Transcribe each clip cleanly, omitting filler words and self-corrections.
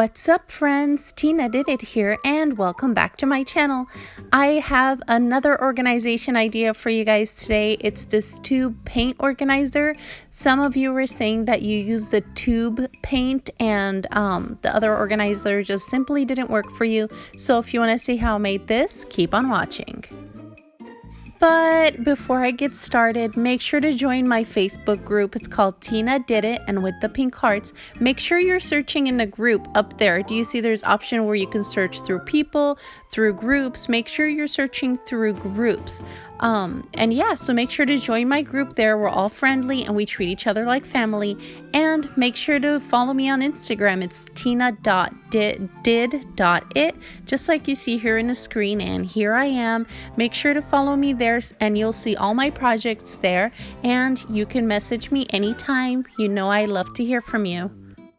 What's up, friends? Tina Did It here, and welcome back to my channel. I have another organization idea for you guys today. It's this tube paint organizer. Some of you were saying that you use the tube paint and the other organizer just simply didn't work for you. So if you want to see how I made this, keep on watching. But before I get started, make sure to join my Facebook group. It's called Tina Did It, and with the pink hearts, make sure you're searching in the group up there. Do you see there's option where you can search through people, through groups? Make sure you're searching through groups. And yeah, so make sure to join my group there. We're all friendly and we treat each other like family. And make sure to follow me on Instagram. It's tina.did.it, just like you see here in the screen. And here I am. Make sure to follow me there and you'll see all my projects there. And you can message me anytime. You know I love to hear from you.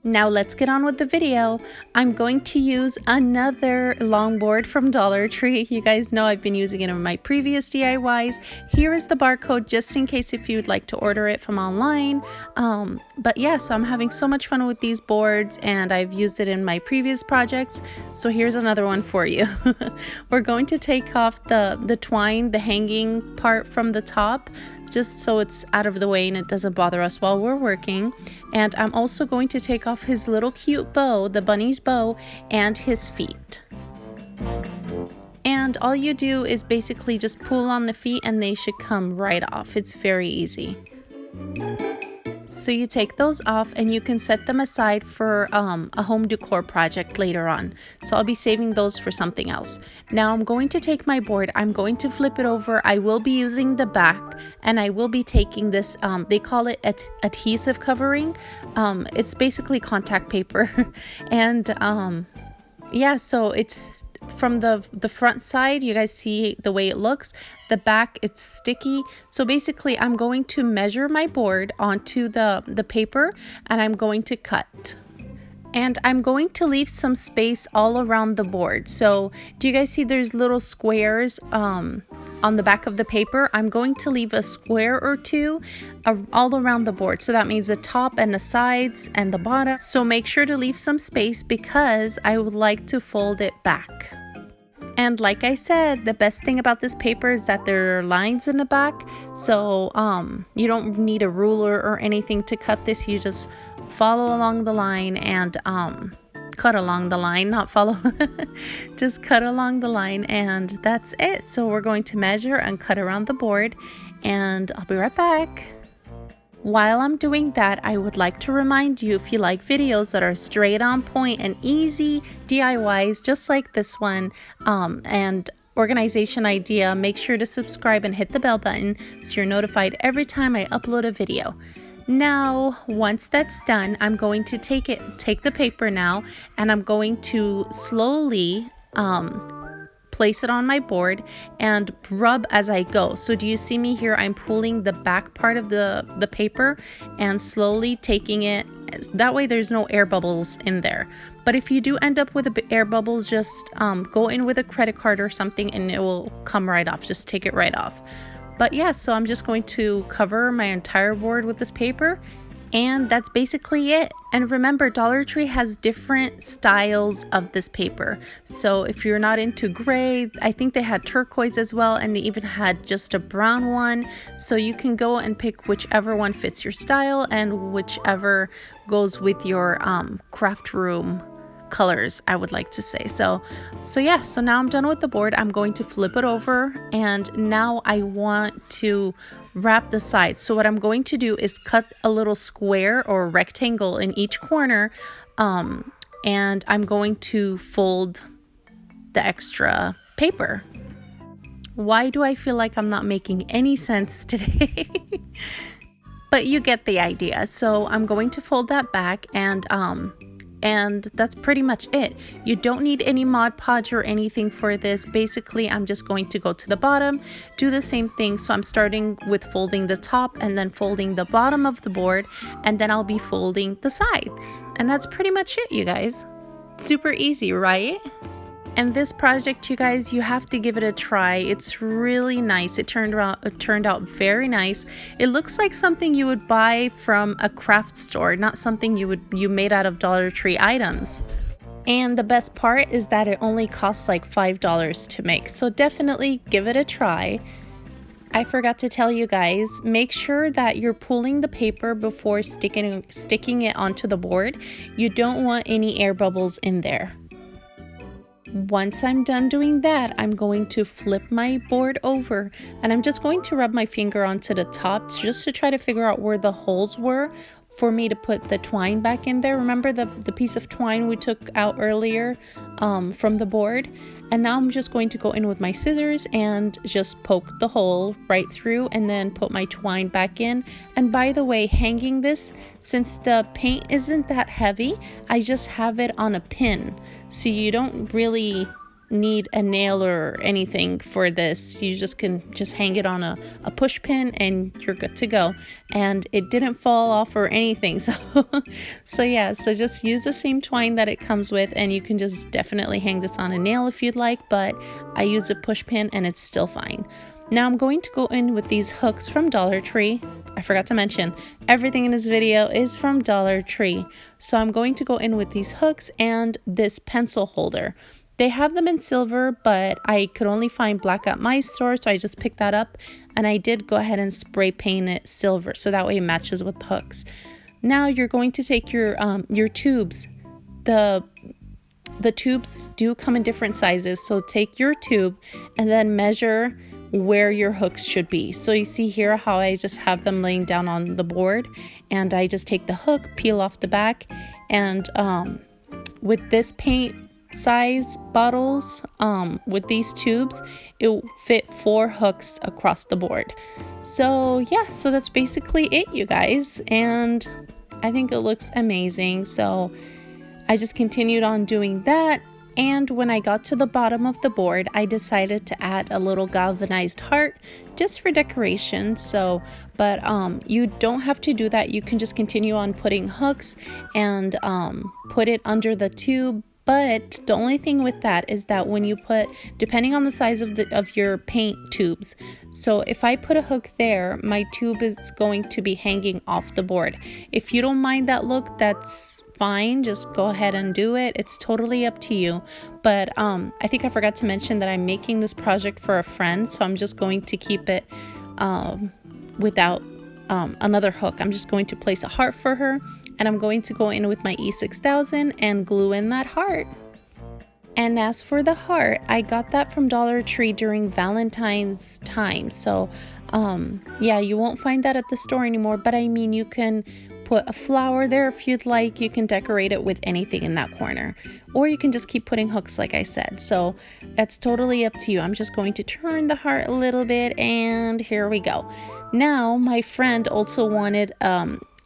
Now let's get on with the video. I'm going to use another longboard from Dollar Tree. You guys know I've been using it in my previous DIYs. Here is the barcode just in case if you'd like to order it from online. But yeah, so I'm having so much fun with these boards and I've used it in my previous projects. So here's another one for you. We're going to take off the twine, the hanging part from the top, just so it's out of the way and it doesn't bother us while we're working. And I'm also going to take off his little cute bow, the bunny's bow, and his feet. And all you do is basically just pull on the feet and they should come right off. It's very easy. So you take those off and you can set them aside for a home decor project later on. So I'll be saving those for something else. Now I'm going to take my board, I'm going to flip it over. I will be using the back and I will be taking this, they call it adhesive covering. It's basically contact paper. And yeah, so it's from the front side, you guys see the way it looks. The back, it's sticky. So basically I'm going to measure my board onto the paper and I'm going to cut. And I'm going to leave some space all around the board. So do you guys see there's little squares on the back of the paper? I'm going to leave a square or two all around the board. So that means the top and the sides and the bottom. So make sure to leave some space because I would like to fold it back. And like I said, the best thing about this paper is that there are lines in the back. So you don't need a ruler or anything to cut this. You just follow along the line and cut along the line, not follow. Just cut along the line and that's it. So we're going to measure and cut around the board and I'll be right back. While I'm doing that, I would like to remind you, if you like videos that are straight on point and easy DIYs just like this one and organization idea, make sure to subscribe and hit the bell button so you're notified every time I upload a video. Now, once that's done, I'm going to take the paper now and I'm going to slowly place it on my board and rub as I go. So do you see me here? I'm pulling the back part of the paper and slowly taking it. That way there's no air bubbles in there. But if you do end up with air bubbles, just go in with a credit card or something and it will come right off. Just take it right off. But yeah, so I'm just going to cover my entire board with this paper. And that's basically it. And remember, Dollar Tree has different styles of this paper. So if you're not into gray, I think they had turquoise as well, and they even had just a brown one. So you can go and pick whichever one fits your style and whichever goes with your craft room colors, I would like to say. So yeah, so now I'm done with the board. I'm going to flip it over and now I want to wrap the sides. So what I'm going to do is cut a little square or rectangle in each corner and I'm going to fold the extra paper. Why do I feel like I'm not making any sense today? But you get the idea. So I'm going to fold that back and that's pretty much it. You don't need any Mod Podge or anything for this. Basically, I'm just going to go to the bottom, do the same thing. So I'm starting with folding the top and then folding the bottom of the board, and then I'll be folding the sides. And that's pretty much it, you guys. Super easy, right? And this project, you guys, you have to give it a try. It's really nice. It turned out very nice. It looks like something you would buy from a craft store, not something you made out of Dollar Tree items. And the best part is that it only costs like $5 to make, so definitely give it a try. I forgot to tell you guys, make sure that you're pulling the paper before sticking it onto the board. You don't want any air bubbles in there. Once I'm done doing that, I'm going to flip my board over and I'm just going to rub my finger onto the top just to try to figure out where the holes were for me to put the twine back in there. Remember the piece of twine we took out earlier from the board? And now I'm just going to go in with my scissors and just poke the hole right through and then put my twine back in. And by the way, hanging this, since the paint isn't that heavy, I just have it on a pin. So you don't really need a nail or anything for this. You just can hang it on a push pin and you're good to go. And it didn't fall off or anything. So yeah, so just use the same twine that it comes with, and you can just definitely hang this on a nail if you'd like, but I use a push pin and it's still fine. Now I'm going to go in with these hooks from Dollar Tree. I forgot to mention, everything in this video is from Dollar Tree. So I'm going to go in with these hooks and this pencil holder. They have them in silver, but I could only find black at my store, so I just picked that up, and I did go ahead and spray paint it silver, so that way it matches with the hooks. Now you're going to take your tubes. The tubes do come in different sizes, so take your tube and then measure where your hooks should be. So you see here how I just have them laying down on the board, and I just take the hook, peel off the back, and with this paint size bottles, with these tubes, it will fit 4 hooks across the board. So yeah, so that's basically it, you guys, and I think it looks amazing. So I just continued on doing that, and when I got to the bottom of the board, I decided to add a little galvanized heart just for decoration. So but you don't have to do that. You can just continue on putting hooks and put it under the tube. But the only thing with that is that when you put, depending on the size of your paint tubes, so if I put a hook there, my tube is going to be hanging off the board. If you don't mind that look, that's fine. Just go ahead and do it. It's totally up to you. But I think I forgot to mention that I'm making this project for a friend, so I'm just going to keep it without another hook. I'm just going to place a heart for her. And I'm going to go in with my E6000 and glue in that heart. And as for the heart, I got that from Dollar Tree during Valentine's time. So yeah, you won't find that at the store anymore, but I mean, you can put a flower there if you'd like. You can decorate it with anything in that corner, or you can just keep putting hooks like I said. So that's totally up to you. I'm just going to turn the heart a little bit, and here we go. Now my friend also wanted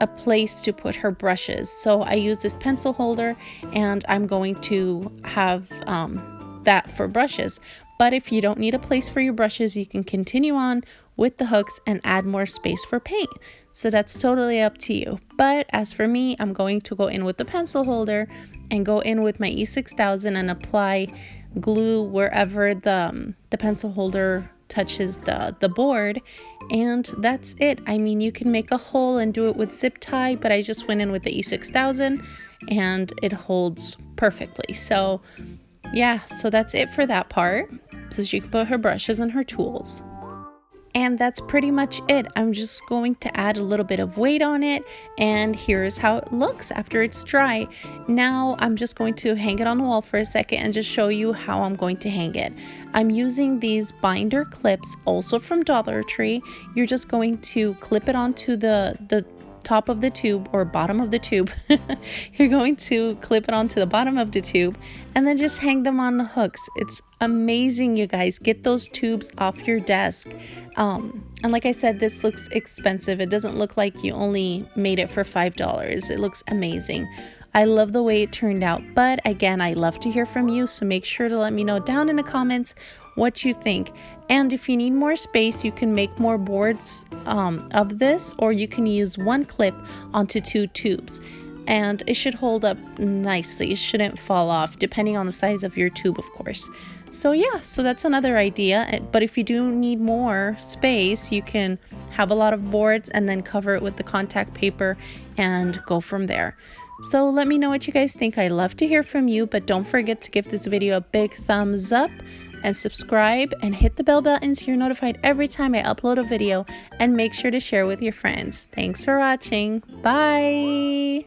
a place to put her brushes, so I use this pencil holder, and I'm going to have that for brushes. But if you don't need a place for your brushes, you can continue on with the hooks and add more space for paint. So that's totally up to you. But as for me, I'm going to go in with the pencil holder and go in with my E6000 and apply glue wherever the pencil holder touches the board, and that's it. I mean, you can make a hole and do it with zip tie, but I just went in with the E6000 and it holds perfectly. So yeah, so that's it for that part. So she can put her brushes and her tools. And that's pretty much it. I'm just going to add a little bit of weight on it, and here's how it looks after it's dry. Now I'm just going to hang it on the wall for a second and just show you how I'm going to hang it. I'm using these binder clips, also from Dollar Tree. You're just going to clip it onto the top of the tube, or bottom of the tube. You're going to clip it onto the bottom of the tube and then just hang them on the hooks. It's amazing, you guys. Get those tubes off your desk. And like I said, this looks expensive. It doesn't look like you only made it for $5. It looks amazing. I love the way it turned out, but again, I love to hear from you, so make sure to let me know down in the comments what you think. And if you need more space, you can make more boards of this, or you can use one clip onto 2 tubes, and it should hold up nicely. It shouldn't fall off, depending on the size of your tube, of course. So yeah, so that's another idea. But if you do need more space, you can have a lot of boards and then cover it with the contact paper and go from there. So let me know what you guys think. I love to hear from you, but don't forget to give this video a big thumbs up and subscribe and hit the bell button so you're notified every time I upload a video, and make sure to share with your friends. Thanks for watching. Bye!